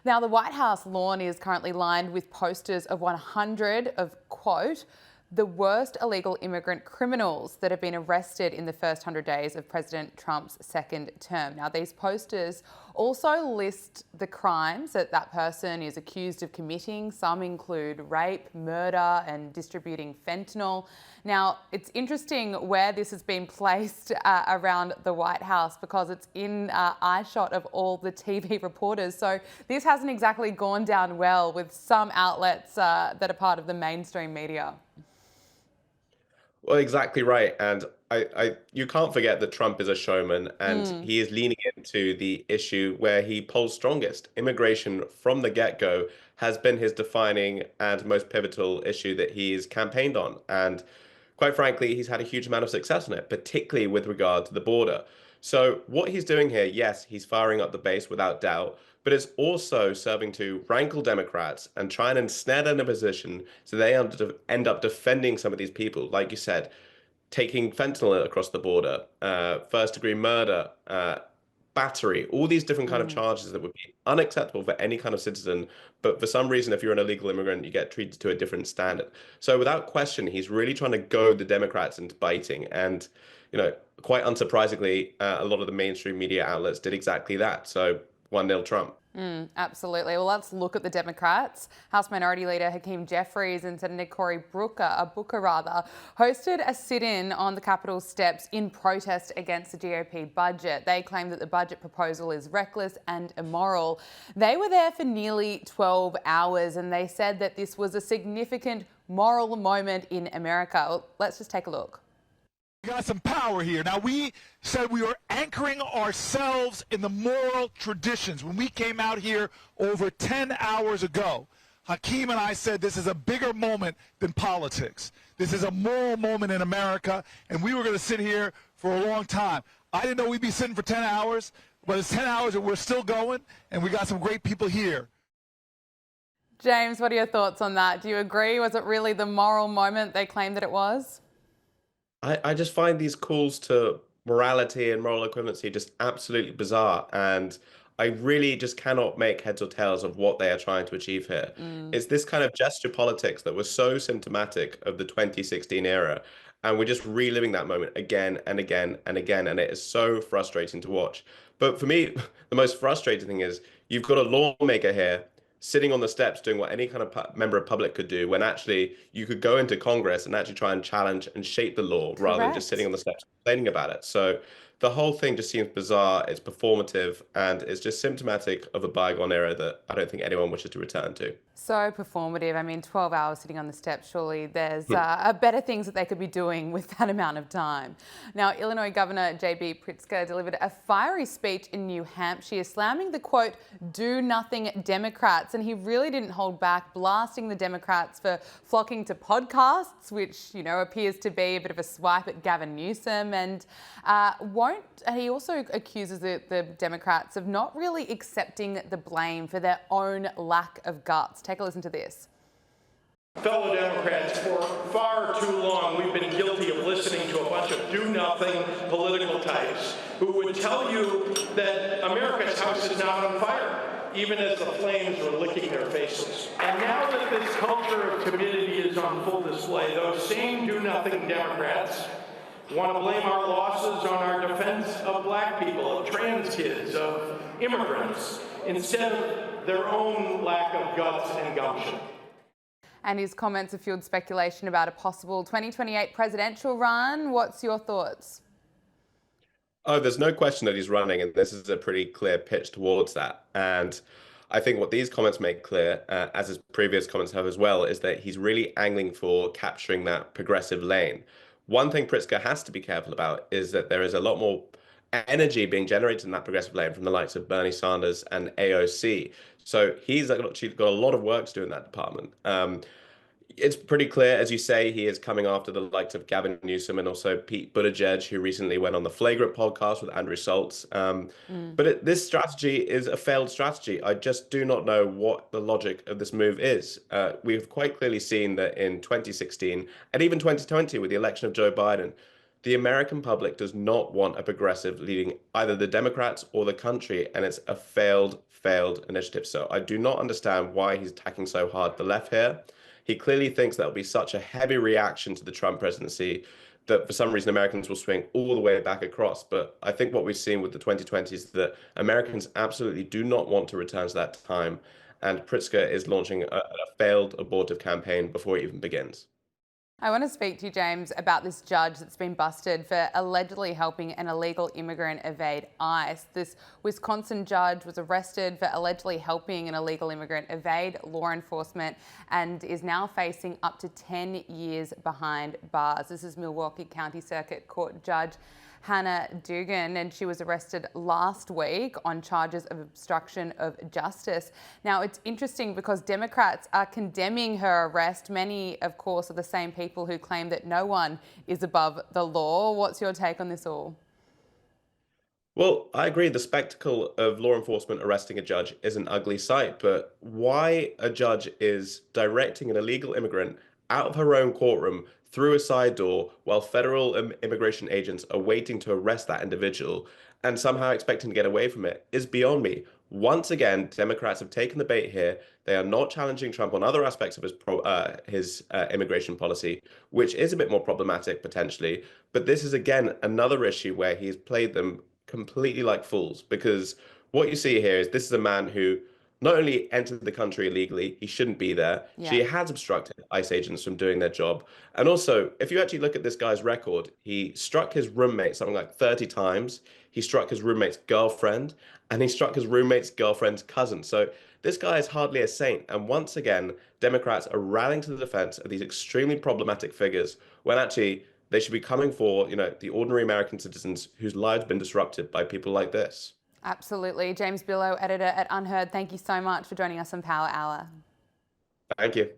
Now, the White House lawn is currently lined with posters of 100 of, quote, the worst illegal immigrant criminals that have been arrested in the first 100 days of President Trump's second term. Now, these posters also list the crimes that that person is accused of committing. Some include rape, murder, and distributing fentanyl. Now, it's interesting where this has been placed around the White House because it's in eyeshot of all the TV reporters. So this hasn't exactly gone down well with some outlets that are part of the mainstream media. Well, exactly right. And you can't forget that Trump is a showman and Mm. he is leaning into the issue where he polls strongest. Immigration from the get-go has been his defining and most pivotal issue that he's campaigned on. And quite frankly, he's had a huge amount of success on it, particularly with regard to the border. So what he's doing here, yes, he's firing up the base without doubt, but it's also serving to rankle Democrats and try and ensnare them in a position so they end up defending some of these people, like you said, taking fentanyl across the border, first-degree murder, battery, all these different kind of Mm. charges that would be unacceptable for any kind of citizen. But for some reason, if you're an illegal immigrant, you get treated to a different standard. So without question, he's really trying to goad the Democrats into biting. And, quite unsurprisingly, a lot of the mainstream media outlets did exactly that. So 1-0 Trump. Absolutely. Well, let's look at the Democrats. House Minority Leader Hakeem Jeffries and Senator Cory Booker hosted a sit-in on the Capitol steps in protest against the GOP budget. They claim that the budget proposal is reckless and immoral. They were there for nearly 12 hours and they said that this was a significant moral moment in America. Well, let's just take a look. We got some power here. Now, we said we were anchoring ourselves in the moral traditions when we came out here over 10 hours ago. Hakeem and I said this is a bigger moment than politics. This is a moral moment in America, and we were going to sit here for a long time. I didn't know we'd be sitting for 10 hours, but it's 10 hours and we're still going, and we got some great people here. James, what are your thoughts on that? Do you agree? Was it really the moral moment they claimed that it was? I just find these calls to morality and moral equivalency just absolutely bizarre. And I really just cannot make heads or tails of what they are trying to achieve here. Mm. It's this kind of gesture politics that was so symptomatic of the 2016 era. And we're just reliving that moment again and again and again. And it is so frustrating to watch. But for me, the most frustrating thing is you've got a lawmaker here sitting on the steps doing what any kind of member of public could do when actually you could go into Congress and actually try and challenge and shape the law rather than just sitting Correct. on the steps complaining about it. So the whole thing just seems bizarre, it's performative, and it's just symptomatic of a bygone era that I don't think anyone wishes to return to. So performative. I mean, 12 hours sitting on the steps, surely there's better things that they could be doing with that amount of time. Now, Illinois Governor J.B. Pritzker delivered a fiery speech in New Hampshire, slamming the, quote, do-nothing Democrats. And he really didn't hold back, blasting the Democrats for flocking to podcasts, which, appears to be a bit of a swipe at Gavin Newsom. And he also accuses the Democrats of not really accepting the blame for their own lack of guts. Take a listen to this. Fellow Democrats, for far too long we've been guilty of listening to a bunch of do-nothing political types who would tell you that America's house is not on fire, even as the flames are licking their faces. And now that this culture of timidity is on full display, those same do-nothing Democrats want to blame our losses on our defense of black people, of trans kids, of immigrants, instead of their own lack of guts and gumption. And his comments have fueled speculation about a possible 2028 presidential run. What's your thoughts? Oh, there's no question that he's running, and this is a pretty clear pitch towards that. And I think what these comments make clear, as his previous comments have as well, is that he's really angling for capturing that progressive lane. One thing Pritzker has to be careful about is that there is a lot more energy being generated in that progressive lane from the likes of Bernie Sanders and AOC. So he's actually got a lot of work to do in that department. It's pretty clear, as you say, he is coming after the likes of Gavin Newsom and also Pete Buttigieg, who recently went on the Flagrant podcast with Andrew Schultz. But this strategy is a failed strategy. I just do not know what the logic of this move is. We've quite clearly seen that in 2016 and even 2020 with the election of Joe Biden, the American public does not want a progressive leading either the Democrats or the country, and it's a failed failed initiative. So I do not understand why he's attacking so hard the left here. He clearly thinks that will be such a heavy reaction to the Trump presidency that for some reason Americans will swing all the way back across. But I think what we've seen with the 2020s is that Americans absolutely do not want to return to that time. And Pritzker is launching a failed abortive campaign before it even begins. I want to speak to you, James, about this judge that's been busted for allegedly helping an illegal immigrant evade ICE. This Wisconsin judge was arrested for allegedly helping an illegal immigrant evade law enforcement and is now facing up to 10 years behind bars. This is Milwaukee County Circuit Court Judge Hannah Dugan, and she was arrested last week on charges of obstruction of justice. Now, it's interesting because Democrats are condemning her arrest. Many, of course, are the same people who claim that no one is above the law. What's your take on this all? Well, I agree. The spectacle of law enforcement arresting a judge is an ugly sight, but why a judge is directing an illegal immigrant out of her own courtroom through a side door while federal immigration agents are waiting to arrest that individual and somehow expecting to get away from it is beyond me. Once again, Democrats have taken the bait here. They are not challenging Trump on other aspects of his immigration policy, which is a bit more problematic potentially. But this is, again, another issue where he's played them completely like fools, because what you see here is this is a man who not only entered the country illegally, he shouldn't be there. Yeah. She has obstructed ICE agents from doing their job. And also, if you actually look at this guy's record, he struck his roommate something like 30 times. He struck his roommate's girlfriend, and he struck his roommate's girlfriend's cousin. So this guy is hardly a saint. And once again, Democrats are rallying to the defense of these extremely problematic figures when actually they should be coming for, the ordinary American citizens whose lives have been disrupted by people like this. Absolutely. James Billot, editor at UnHerd, thank you so much for joining us on Power Hour. Thank you.